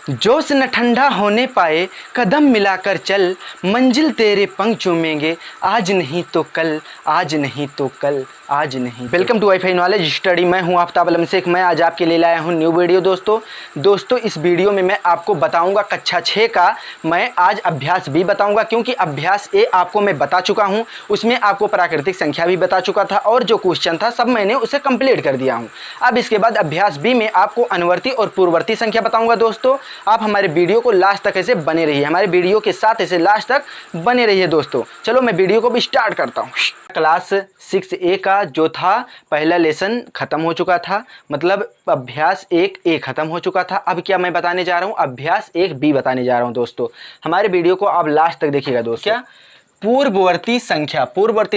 जोश न ठंडा होने पाए, कदम मिलाकर चल, मंजिल तेरे पंख चूमेंगे, आज नहीं तो कल, आज नहीं तो कल, आज नहीं। Welcome to WiFi knowledge study. मैं हूं आफ्ताब अलम शेख। मैं आज आपके लिए लाया हूं न्यू वीडियो। दोस्तों इस वीडियो में मैं आपको बताऊंगा कक्षा 6 का मैं आज अभ्यास भी बताऊंगा, क्योंकि अभ्यास ए आपको मैं बता चुका हूं। उसमें आपको प्राकृतिक संख्या भी बता चुका था और जो क्वेश्चन था सब मैंने उसे कंप्लीट कर दिया हूं। अब इसके बाद अभ्यास बी में आपको अनुवर्ती और पूर्ववर्ती संख्या बताऊंगा। दोस्तों आप हमारे वीडियो को लास्ट तक ऐसे बने रहिए, हमारे वीडियो के साथ ऐसे लास्ट तक बने रहिए। दोस्तों चलो मैं वीडियो को भी स्टार्ट करता हूँ। क्लास 6A का जो था पहला लेसन ख़त्म हो चुका था, मतलब अभ्यास 1A ख़त्म हो चुका था। अब क्या मैं बताने जा रहा हूँ, अभ्यास 1B बताने जा रहा हूँ। दोस्तों हमारे वीडियो को आप लास्ट तक देखिएगा। दोस्तों क्या पूर्ववर्ती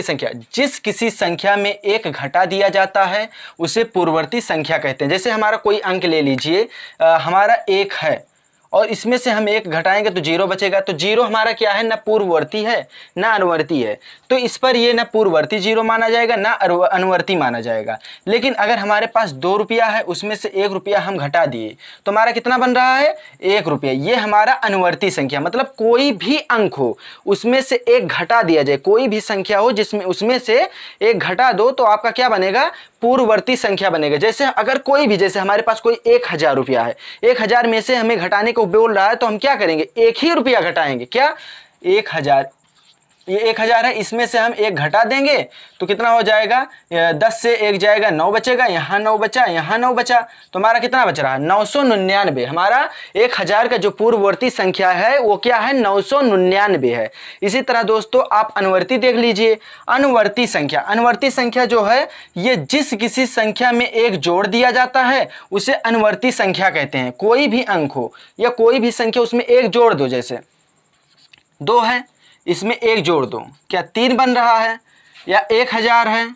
संख्या जिस किसी संख्या में एक घटा दिया जाता है उसे पूर्ववर्ती संख्या कहते हैं। जैसे हमारा कोई अंक ले लीजिए, हमारा 1 है और इसमें से हम 1 घटाएंगे तो 0 बचेगा। तो 0 हमारा क्या है, ना पूर्ववर्ती है ना अनुवर्ती है, तो इस पर ये ना पूर्ववर्ती 0 माना जाएगा ना अनुवर्ती माना जाएगा। लेकिन अगर हमारे पास 2 रुपया है, उसमें से 1 रुपया हम घटा दिए तो हमारा कितना बन रहा है, 1 रुपया। ये हमारा अनुवर्ती संख्या, मतलब कोई भी अंक हो उसमें से 1 घटा दिया जाए, कोई भी संख्या हो जिसमें उसमें से 1 घटा दो तो आपका क्या बनेगा, पूर्ववर्ती संख्या बनेगा। जैसे अगर कोई भी, जैसे हमारे पास कोई 1000 रुपया है, 1000 में से हमें घटाने को बोल रहा है तो हम क्या करेंगे, 1 ही रुपया घटाएंगे। क्या 1000, ये 1000 है, इसमें से हम 1 घटा देंगे तो कितना हो जाएगा, 10 से 1 जाएगा 9 बचेगा, यहाँ 9 बचा, यहाँ 9 बचा, तो हमारा कितना बच रहा है, 999। हमारा 1000 का जो पूर्ववर्ती संख्या है वो क्या है, 999 है। इसी तरह दोस्तों आप अनुवर्ती देख लीजिए। अनुवर्ती संख्या जो है ये जिस किसी संख्या में 1 जोड़ दिया जाता है उसे अनुवर्ती संख्या कहते हैं। कोई भी अंक हो या कोई भी संख्या उसमें 1 जोड़ दो, जैसे 2 है इसमें 1 जोड़ दो, क्या 3 बन रहा है, या 1000 है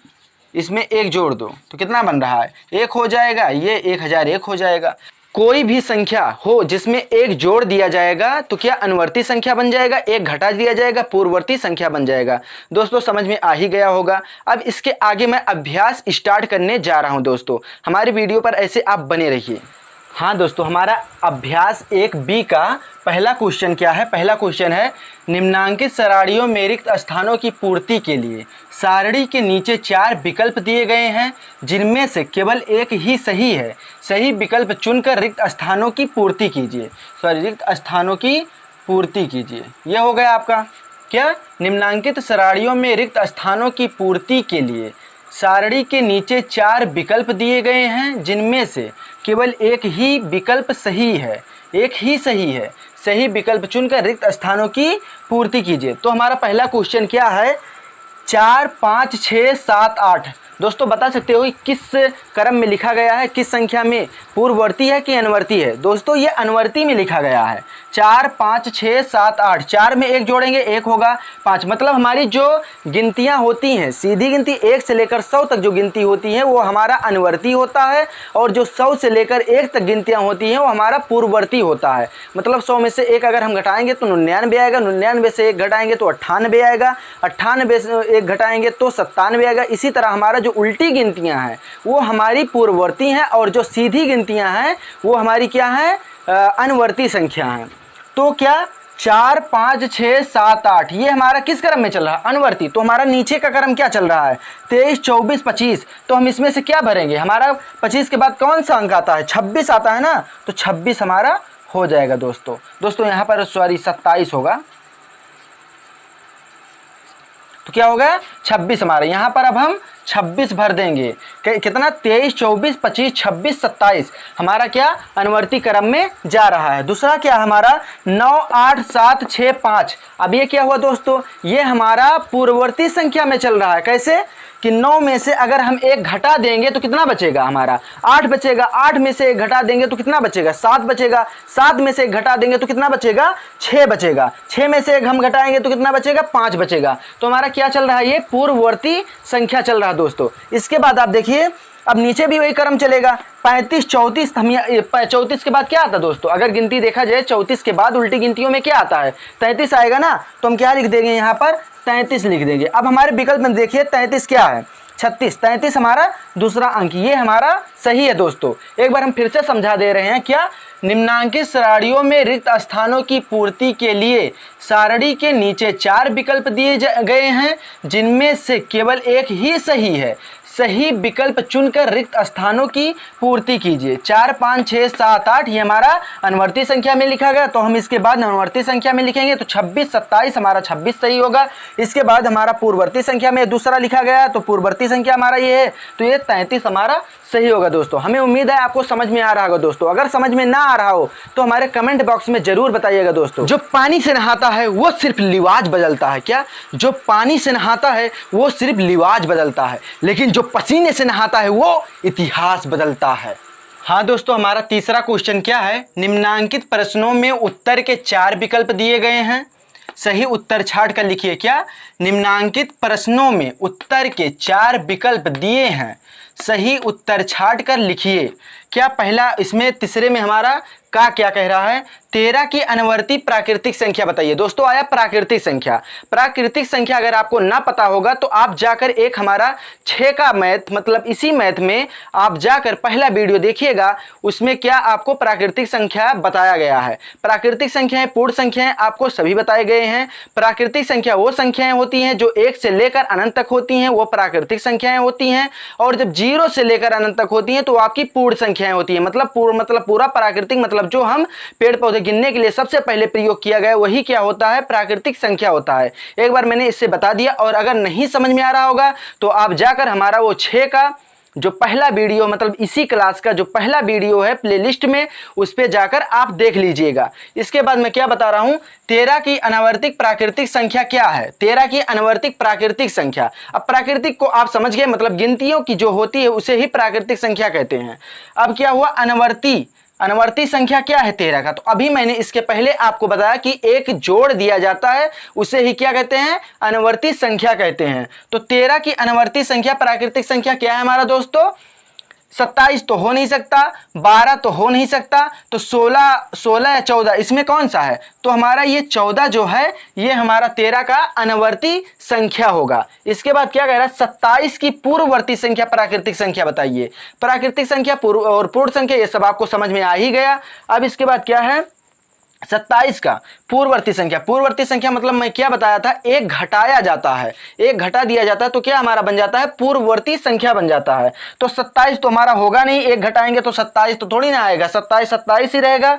इसमें 1 जोड़ दो तो कितना बन रहा है, 1 हो जाएगा, ये 1001 हो जाएगा। कोई भी संख्या हो जिसमें 1 जोड़ दिया जाएगा तो क्या अनुवर्ती संख्या बन जाएगा, 1 घटा दिया जाएगा पूर्ववर्ती संख्या बन जाएगा। दोस्तों समझ में आ ही गया होगा। अब इसके आगे मैं अभ्यास स्टार्ट करने जा रहा हूं। दोस्तों हमारे वीडियो पर ऐसे आप बने रहिए। हाँ दोस्तों हमारा अभ्यास 1B का पहला क्वेश्चन क्या है, पहला क्वेश्चन है निम्नांकित सारणियों में रिक्त स्थानों की पूर्ति के लिए सारणी के नीचे 4 विकल्प दिए गए हैं जिनमें से केवल एक ही सही है। सही विकल्प चुनकर रिक्त स्थानों की पूर्ति कीजिए। रिक्त स्थानों की पूर्ति कीजिए, यह हो गया आपका क्या, निम्नांकित सारणियों में रिक्त स्थानों की पूर्ति के लिए सारणी के नीचे 4 विकल्प दिए गए हैं जिनमें से केवल एक ही विकल्प सही है, एक ही सही है। सही विकल्प चुनकर रिक्त स्थानों की पूर्ति कीजिए। तो हमारा पहला क्वेश्चन क्या है, 4 5 6 7 8। दोस्तों बता सकते हो कि किस क्रम में लिखा गया है, किस संख्या में, पूर्ववर्ती है कि अनुवर्ती है। दोस्तों ये अनुवर्ती में लिखा गया है। 4 5 6 7 8, 4 में 1 जोड़ेंगे 1 होगा, 5, मतलब हमारी जो गिनतियां होती हैं सीधी गिनती 1 से लेकर 100 तक जो गिनती होती है वो हमारा अनुवर्ती होता है, और जो 100 से लेकर 1 तक गिनतियां होती हैं वो हमारा पूर्ववर्ती होता है। मतलब 100 में से 1 अगर हम घटाएंगे तो 99 आएगा, 99 से 1 घटाएंगे तो 98 आएगा, 98 से 1 घटाएंगे तो 97 आएगा। इसी तरह हमारा जो उल्टी गिनतियां हैं वो हमारी पूर्ववर्ती हैं, और जो सीधी गिनतियां हैं वो हमारी क्या है, अनुवर्ती संख्या हैं। तो क्या 4 5 6 7 8 ये हमारा किस क्रम में चल रहा है, अनुवर्ती। तो हमारा नीचे का क्रम क्या चल रहा है, 23 24 25। तो हम इसमें से क्या भरेंगे, हमारा 25 के बाद कौन सा अंक आता है, 26 आता है ना, तो 26 हमारा हो जाएगा। दोस्तों यहाँ पर सॉरी 27 होगा, तो क्या होगा 26 हमारा। यहाँ पर अब हम 26 भर देंगे, कितना, 23 24 25 26 27 हमारा क्या अनुवर्ती क्रम में जा रहा है। दूसरा क्या हमारा 9 8 7 6 5। अब ये क्या हुआ दोस्तों, ये हमारा पूर्ववर्ती संख्या में चल रहा है। कैसे कि 9 में से अगर हम 1 घटा देंगे तो कितना बचेगा, हमारा 8 बचेगा, 8 में से 1 घटा देंगे तो कितना बचेगा, 7 बचेगा, 7 में से 1 घटा देंगे तो कितना बचेगा, 6 बचेगा, 6 में से 1 हम घटाएंगे तो कितना बचेगा, 5 बचेगा। तो हमारा क्या चल रहा है, ये पूर्ववर्ती संख्या चल रहा है दोस्तों। इसके बाद आप देखिए अब नीचे भी वही क्रम चलेगा, 35 34। हम 34 के बाद क्या आता है दोस्तों, अगर गिनती देखा जाए 34 के बाद उल्टी गिनतियों में क्या आता है, 33 आएगा ना, तो हम क्या लिख देंगे, यहाँ पर 33 लिख देंगे। अब हमारे विकल्प में देखिए 33 क्या है, 36, 33 हमारा दूसरा अंक, ये हमारा सही है दोस्तों। एक बार हम फिर से समझा दे रहे हैं, क्या निम्नांकित सारणियों में रिक्त स्थानों की पूर्ति के लिए सारणी के नीचे 4 विकल्प दिए गए हैं, जिनमें से केवल एक ही सही है। सही विकल्प चुनकर रिक्त स्थानों की पूर्ति कीजिए। 4, 5, 6, 7, 8 ये हमारा अनुवर्ती संख्या में लिखा गया, तो हम इसके बाद अनुवर्ती संख्या में लिखेंगे तो 26, 27 हमारा 26 सही होगा। इसके बाद हमारा पूर्ववर्ती संख्या में दूसरा लिखा गया, तो पूर्ववर्ती संख्या हमारा ये है, तो ये 33 हमारा सही होगा दोस्तों। हमें उम्मीद है आपको समझ में आ रहा होगा दोस्तों। अगर समझ में ना आ रहा हो तो हमारे कमेंट बॉक्स में जरूर बताइएगा दोस्तों। जो पानी से नहाता है वो सिर्फ लिवाज बदलता है, क्या? जो पानी से नहाता है वो सिर्फ लिवाज बदलता है, लेकिन जो पसीने से नहाता है वो इतिहास बदलता है। हाँ दोस्तों, हमारा तीसरा क्वेश्चन क्या है? निम्नांकित प्रश्नों में उत्तर के 4 विकल्प दिए गए हैं, सही उत्तर छाट कर लिखिए। क्या? निम्नांकित प्रश्नों में उत्तर के 4 विकल्प दिए हैं, सही उत्तर छाट कर लिखिए। क्या पहला, इसमें तीसरे में हमारा का क्या कह रहा है? 13 की अनुवर्ती प्राकृतिक संख्या बताइए। दोस्तों आया प्राकृतिक संख्या। प्राकृतिक संख्या अगर आपको ना पता होगा तो आप जाकर एक हमारा 6 का मैथ, मतलब इसी मैथ में आप जाकर पहला वीडियो देखिएगा, उसमें क्या आपको प्राकृतिक संख्या बताया गया है। प्राकृतिक संख्याएं, पूर्ण संख्याएं आपको सभी बताए गए हैं। प्राकृतिक संख्या वो संख्याएं होती हैं जो 1 से लेकर अनंत तक होती हैं, वो प्राकृतिक संख्याएं होती हैं। और जब 0 से लेकर अनंत तक होती हैं तो आपकी पूर्ण संख्याएं होती हैं। मतलब पूर्ण मतलब पूरा, प्राकृतिक मतलब जो हम पेड़ पौधे गिनने के लिए सबसे पहले प्रयोग किया गया वही क्या होता है? प्राकृतिक संख्या होता है। एक बार मैंने इससे बता दिया, और अगर नहीं समझ में आ रहा होगा तो आप जाकर हमारा वो 6 का जो पहला वीडियो, मतलब इसी क्लास का जो पहला वीडियो है प्लेलिस्ट में, उस पे जाकर आप देख लीजिएगा। इसके बाद मैं क्या बता रहा हूं, 13 की अनावर्तिक प्राकृतिक संख्या क्या है? 13 की अनावर्तिक प्राकृतिक संख्या। अब प्राकृतिक को आप समझ गए, मतलब गिनतियों की जो होती है उसे ही प्राकृतिक संख्या कहते हैं। अब क्या हुआ? अनवर्ती संख्या क्या है 13 का? तो अभी मैंने इसके पहले आपको बताया कि एक जोड़ दिया जाता है, उसे ही क्या कहते हैं? अनवर्ती संख्या कहते हैं। तो 13 की अनवर्ती संख्या प्राकृतिक संख्या क्या है हमारा दोस्तों? 27 तो हो नहीं सकता, 12 तो हो नहीं सकता, तो 16 या 14 इसमें कौन सा है? तो हमारा ये 14 जो है ये हमारा 13 का अनवर्ती संख्या होगा। इसके बाद क्या कह रहा है? 27 की पूर्ववर्ती संख्या प्राकृतिक संख्या बताइए। प्राकृतिक संख्या और पूर्ण संख्या ये सब आपको समझ में आ ही गया। अब इसके बाद क्या है? 27 का पूर्ववर्ती संख्या। पूर्ववर्ती संख्या मतलब मैं क्या बताया था? एक घटाया जाता है, एक घटा दिया जाता है तो क्या हमारा बन जाता है? पूर्ववर्ती संख्या बन जाता है। तो 27 तो हमारा होगा नहीं, एक घटाएंगे तो 27 तो थोड़ी ना आएगा, 27 ही रहेगा।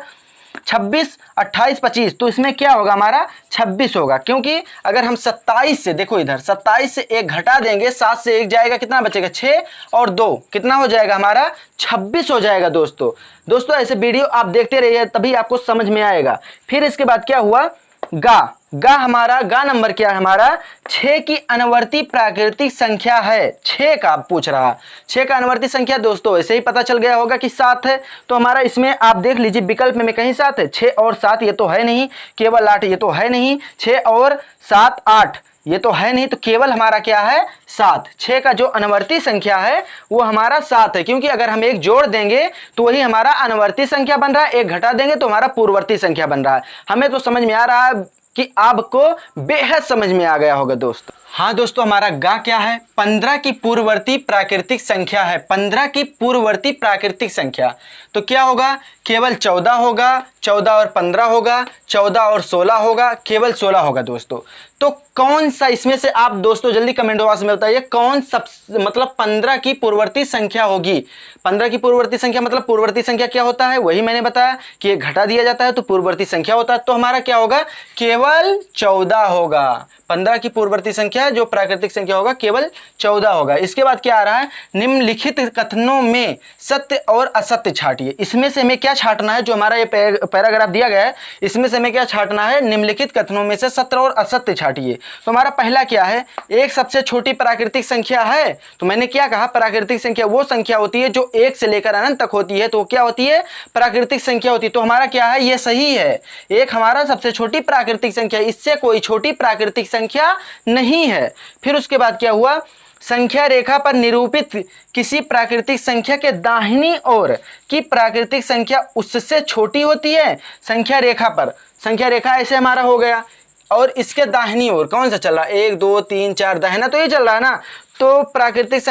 26, 28, 25 तो इसमें क्या होगा हमारा? 26 होगा, क्योंकि अगर हम 27 से, देखो इधर 27 से एक घटा देंगे, 7 से एक जाएगा, कितना बचेगा? 6 और 2 कितना हो जाएगा हमारा? 26 हो जाएगा दोस्तों ऐसे वीडियो आप देखते रहिए तभी आपको समझ में आएगा। फिर इसके बाद क्या हुआ? गा नंबर क्या है हमारा? 6 की अनवर्ती प्राकृतिक संख्या है। 6 का पूछ रहा, 6 का अनवर्ती संख्या दोस्तों ऐसे ही पता चल गया होगा कि 7 है। तो हमारा इसमें आप देख लीजिए विकल्प में कहीं 7 है, 6 और 7 ये तो है नहीं, केवल 8 ये तो है नहीं, 6 और 7 8 ये तो है नहीं, तो केवल हमारा क्या है? 7। 6 का जो अनवर्ती संख्या है वो हमारा 7 है, क्योंकि अगर हम एक जोड़ देंगे तो वही हमारा अनवर्ती संख्या बन रहा है, एक घटा देंगे तो हमारा पूर्ववर्ती संख्या बन रहा है। हमें तो समझ में आ रहा है कि आपको बेहद समझ में आ गया होगा दोस्तों। हाँ दोस्तों, हमारा गा क्या है? 15 की पूर्ववर्ती प्राकृतिक संख्या है। 15 की पूर्ववर्ती प्राकृतिक संख्या तो क्या होगा? केवल 14 होगा, 14 और 15 होगा, 14 और 16 होगा, केवल 16 होगा दोस्तों। तो कौन सा इसमें से, आप दोस्तों जल्दी कमेंट बॉक्स में बताइए कौन सब, मतलब 15 की पूर्ववर्ती संख्या होगी। 15 की पूर्ववर्ती संख्या मतलब पूर्ववर्ती संख्या क्या होता है? वही मैंने बताया कि एक घटा दिया जाता है तो पूर्ववर्ती संख्या होता है। तो हमारा क्या होगा? केवल 14 होगा। 15 की पूर्ववर्ती संख्या जो प्राकृतिक संख्या होगा केवल 14 होगा। इसके बाद क्या आ रहा है? निम्नलिखित कथनों में सत्य और असत्य छाटिए। इसमें से हमें क्या छाटना है? जो हमारा ये पैराग्राफ दिया गया है इसमें से हमें क्या छाटना है? निम्नलिखित कथनों में से सत्य और असत्य छाटिए। तो हमारा पहला क्या है? एक सबसे छोटी प्राकृतिक संख्या है। तो मैंने क्या कहा? प्राकृतिक संख्या वो संख्या होती है जो 1 से लेकर अनंत तक होती है, तो क्या होती है? प्राकृतिक संख्या होती है। तो हमारा क्या है? ये सही है, एक हमारा सबसे छोटी प्राकृतिक संख्या, इससे कोई छोटी प्राकृतिक संख्या नहीं है। फिर उसके बाद क्या हुआ? संख्या रेखा पर निरूपित किसी प्राकृतिक संख्या के दाहिनी ओर की प्राकृतिक संख्या उससे छोटी होती है। संख्या रेखा पर, संख्या रेखा ऐसे हमारा हो गया, और इसके दाहिनी ओर कौन सा चल रहा है? 1 2 3 4 दाहिना तो ये चल रहा है ना, तो प्राकृतिक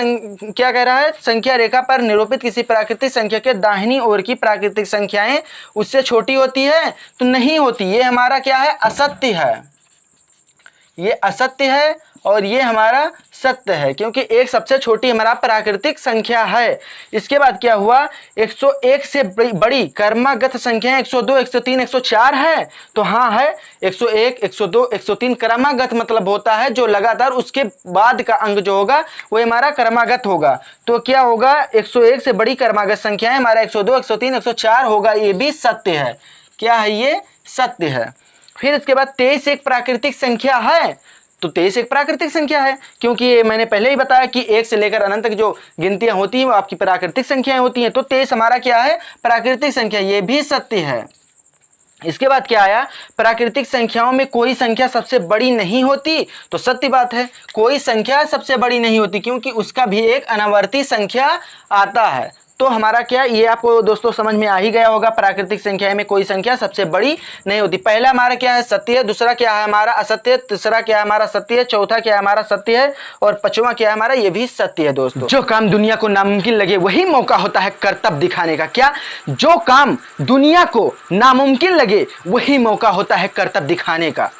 क्या कह रहा है, संख्या रेखा पर निरूपित किसी प्राकृतिक संख्या के दाहिनी ओर की प्राकृतिक संख्याएं उससे छोटी होती है, तो नहीं होती। ये हमारा क्या है, असत्य है, ये असत्य है और ये हमारा सत्य है, क्योंकि एक सबसे छोटी हमारा प्राकृतिक संख्या है। इसके बाद क्या हुआ, 101 से बड़ी क्रमागत संख्याएं 102, 103, 104 है, तो हाँ है 101, 102, 103 क्रमागत मतलब होता है जो लगातार उसके बाद का अंक जो होगा वो हमारा क्रमागत होगा। तो क्या होगा, 101 से बड़ी क्रमागत संख्याएं हमारा 102, 103, 104 होगा, ये भी सत्य है। क्या है, ये सत्य है। फिर इसके बाद 23 एक प्राकृतिक संख्या है, तो 23 एक प्राकृतिक संख्या है, क्योंकि ये मैंने पहले ही बताया कि 1 से लेकर अनंत तक जो गिनतियां होती हैं वो आपकी प्राकृतिक संख्याएं होती हैं। तो 23 हमारा क्या है, प्राकृतिक संख्या, ये भी सत्य है। इसके बाद क्या आया, प्राकृतिक संख्याओं में कोई संख्या सबसे बड़ी नहीं होती, तो सत्य बात है, कोई संख्या सबसे बड़ी नहीं होती, क्योंकि उसका भी एक अनावर्ती संख्या आता है। तो हमारा क्या, ये आपको दोस्तों समझ में आ ही गया होगा, प्राकृतिक संख्या में कोई संख्या सबसे बड़ी नहीं होती। पहला हमारा क्या है, सत्य है, दूसरा क्या है हमारा असत्य, तीसरा क्या है हमारा सत्य है, चौथा क्या है हमारा सत्य है, और पांचवा क्या है हमारा, ये भी सत्य है। दोस्तों, जो काम दुनिया को नामुमकिन लगे वही मौका होता है करतब दिखाने का। क्या, जो काम दुनिया को नामुमकिन लगे वही मौका होता है करतब दिखाने का।